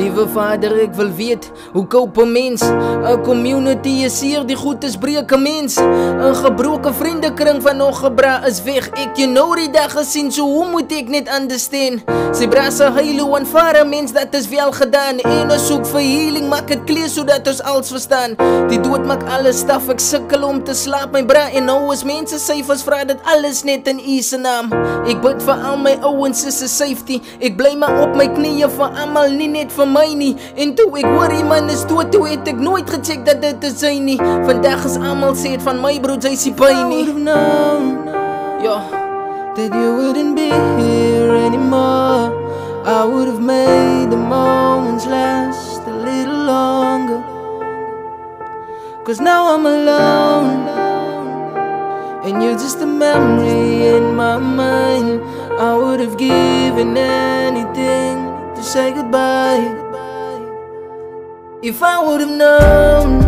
Liewe Vader, ek wil weet, hoe koop 'n mens? 'n Community is hier, die goed is breek 'n mens. 'n Gebroke vriendekring van nog gebra is weg. Ek jy nou die dag gesien, so hoe moet ek net understand? Sy bra se heilo aanvaar 'n mens, dat is wel gedaan. En ons soek vir healing, maak het clear, sodat ons alles verstaan. Die dood maak alles staf, ek sukkel om te slaap, my bra. En nou as mense syfers vra, dit alles net in U se naam. Ek bid vir al my ouens se safety. Ek bly maar op my knieë vir almal, nie net vir my nie. En toe ek hoor iemand is dood, toe het ek nooit gecheck dat dit is hy nie. Vandag is almal sê het van my brood, hy sê pyn nie. I would've known, yeah, that you wouldn't be here anymore. I would've made the moments last a little longer. Cause now I'm alone, and you're just a memory in my mind. I would've given anything to say goodbye. If I would've known,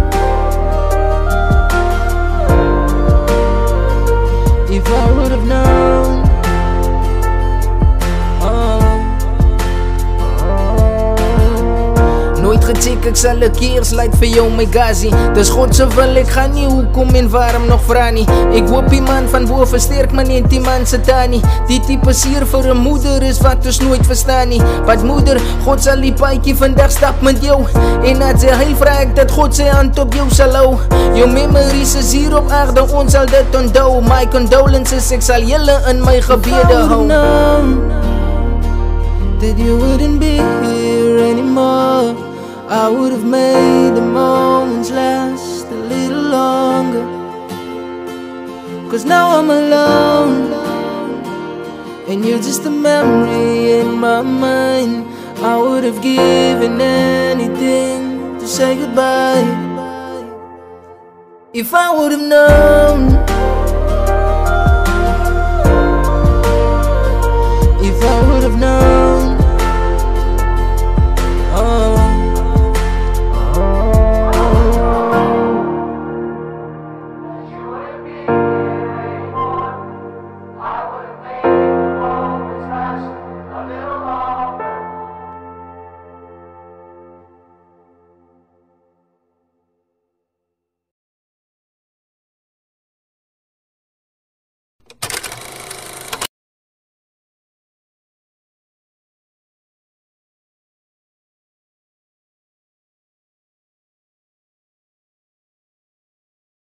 if I would've known, nooit gecheck, ek sal 'n keer sluit vir jou my gazi. Dis God se wil, ek gaan nie hoekom en waarom nog vra nie. Ek hoop die man van bo versterk my net die man se tannie. Die tipe seer vir 'n moeder is wat ons nooit verstaan nie. Wat moeder, God sal die paadjie vandag stap met jou. En as jy hy vra ek dat God sy hand op jou sal hou. Jou memories is hier op aarde, ons sal dit onthou. My condolences, ek sal julle in my gebede hou. That you wouldn't be here anymore, I would've made the moments last a little longer. Cause now I'm alone, and you're just a memory in my mind. I would've given anything to say goodbye. If I would've known,